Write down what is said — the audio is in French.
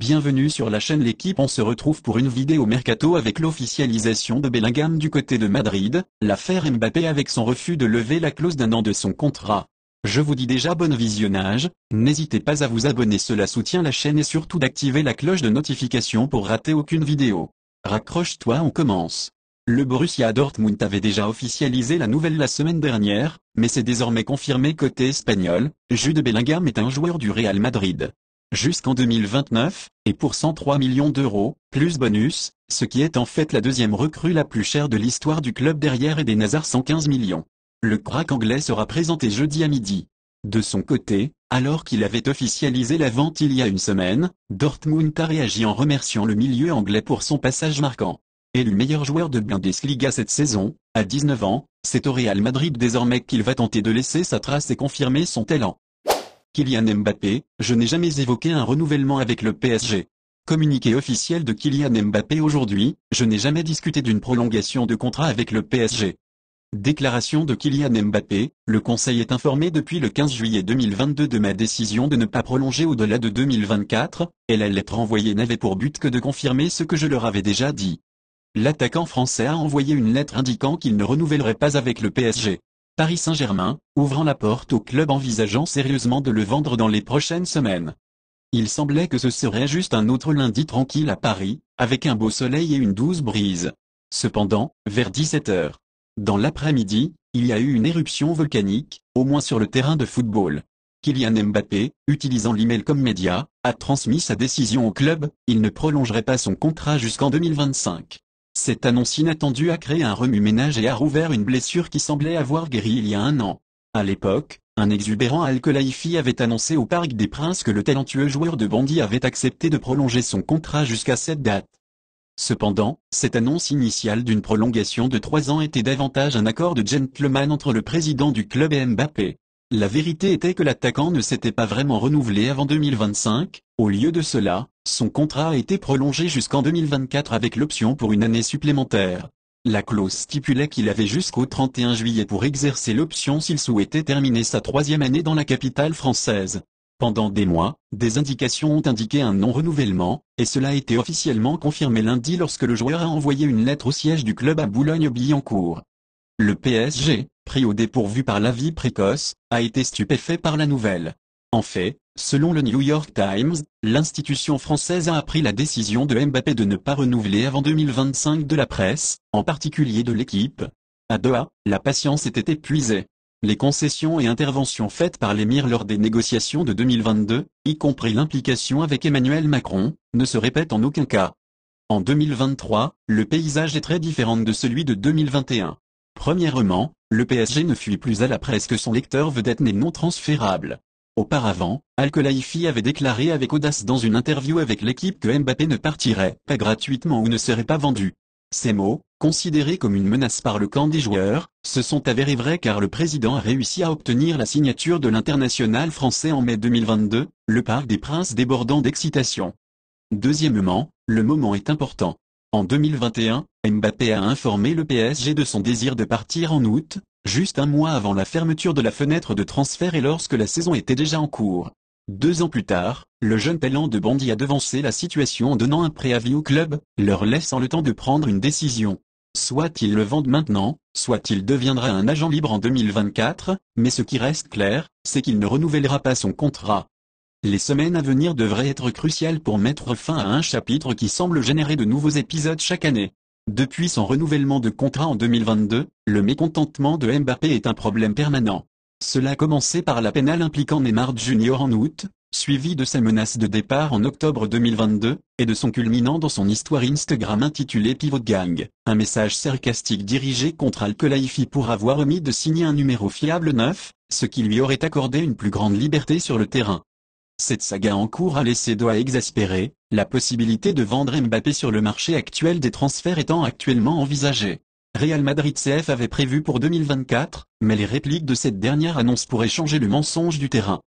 Bienvenue sur la chaîne L'équipe. On se retrouve pour une vidéo mercato avec l'officialisation de Bellingham du côté de Madrid, l'affaire Mbappé avec son refus de lever la clause d'1 an de son contrat. Je vous dis déjà bon visionnage, n'hésitez pas à vous abonner, cela soutient la chaîne, et surtout d'activer la cloche de notification pour rater aucune vidéo. Raccroche-toi, on commence. Le Borussia Dortmund avait déjà officialisé la nouvelle la semaine dernière, mais c'est désormais confirmé côté espagnol, Jude Bellingham est un joueur du Real Madrid. Jusqu'en 2029, et pour 103 millions d'euros, plus bonus, ce qui est en fait la deuxième recrue la plus chère de l'histoire du club derrière Eden Hazard 115 millions. Le crack anglais sera présenté jeudi à midi. De son côté, alors qu'il avait officialisé la vente il y a une semaine, Dortmund a réagi en remerciant le milieu anglais pour son passage marquant. Élu meilleur joueur de Bundesliga cette saison, à 19 ans, c'est au Real Madrid désormais qu'il va tenter de laisser sa trace et confirmer son talent. Kylian Mbappé, je n'ai jamais évoqué un renouvellement avec le PSG. Communiqué officiel de Kylian Mbappé aujourd'hui, je n'ai jamais discuté d'une prolongation de contrat avec le PSG. Déclaration de Kylian Mbappé, le conseil est informé depuis le 15 juillet 2022 de ma décision de ne pas prolonger au-delà de 2024, et la lettre envoyée n'avait pour but que de confirmer ce que je leur avais déjà dit. L'attaquant français a envoyé une lettre indiquant qu'il ne renouvellerait pas avec le PSG. Paris Saint-Germain, ouvrant la porte au club envisageant sérieusement de le vendre dans les prochaines semaines. Il semblait que ce serait juste un autre lundi tranquille à Paris, avec un beau soleil et une douce brise. Cependant, vers 17 h, dans l'après-midi, il y a eu une éruption volcanique, au moins sur le terrain de football. Kylian Mbappé, utilisant l'email comme média, a transmis sa décision au club, il ne prolongerait pas son contrat jusqu'en 2025. Cette annonce inattendue a créé un remue-ménage et a rouvert une blessure qui semblait avoir guéri il y a un an. À l'époque, un exubérant Al-Khelaifi avait annoncé au Parc des Princes que le talentueux joueur de Bondy avait accepté de prolonger son contrat jusqu'à cette date. Cependant, cette annonce initiale d'une prolongation de 3 ans était davantage un accord de gentleman entre le président du club et Mbappé. La vérité était que l'attaquant ne s'était pas vraiment renouvelé avant 2025, au lieu de cela, son contrat a été prolongé jusqu'en 2024 avec l'option pour une année supplémentaire. La clause stipulait qu'il avait jusqu'au 31 juillet pour exercer l'option s'il souhaitait terminer sa 3e année dans la capitale française. Pendant des mois, des indications ont indiqué un non-renouvellement, et cela a été officiellement confirmé lundi lorsque le joueur a envoyé une lettre au siège du club à Boulogne-Billancourt. Le PSG, pris au dépourvu par l'avis précoce, a été stupéfait par la nouvelle. En fait, selon le New York Times, l'institution française a appris la décision de Mbappé de ne pas renouveler avant 2025 de la presse, en particulier de l'équipe. À Doha, la patience était épuisée. Les concessions et interventions faites par l'émir lors des négociations de 2022, y compris l'implication avec Emmanuel Macron, ne se répètent en aucun cas. En 2023, le paysage est très différent de celui de 2021. Premièrement, le PSG ne fuit plus à la presse que son lecteur vedette n'est non transférable. Auparavant, Al-Khelaifi avait déclaré avec audace dans une interview avec l'équipe que Mbappé ne partirait pas gratuitement ou ne serait pas vendu. Ces mots, considérés comme une menace par le camp des joueurs, se sont avérés vrais car le président a réussi à obtenir la signature de l'international français en mai 2022, le Parc des Princes débordant d'excitation. Deuxièmement, le moment est important. En 2021, Mbappé a informé le PSG de son désir de partir en août, juste un mois avant la fermeture de la fenêtre de transfert et lorsque la saison était déjà en cours. 2 ans plus tard, le jeune talent de Bondy a devancé la situation en donnant un préavis au club, leur laissant le temps de prendre une décision. Soit ils le vendent maintenant, soit il deviendra un agent libre en 2024, mais ce qui reste clair, c'est qu'il ne renouvellera pas son contrat. Les semaines à venir devraient être cruciales pour mettre fin à un chapitre qui semble générer de nouveaux épisodes chaque année. Depuis son renouvellement de contrat en 2022, le mécontentement de Mbappé est un problème permanent. Cela a commencé par la pénale impliquant Neymar Jr. en août, suivi de sa menace de départ en octobre 2022, et de son culminant dans son histoire Instagram intitulée Pivot Gang, un message sarcastique dirigé contre Al-Khelaifi pour avoir omis de signer un numéro fiable 9, ce qui lui aurait accordé une plus grande liberté sur le terrain. Cette saga en cours a laissé Doha exaspéré, la possibilité de vendre Mbappé sur le marché actuel des transferts étant actuellement envisagée. Real Madrid CF avait prévu pour 2024, mais les répliques de cette dernière annonce pourraient changer le mensonge du terrain.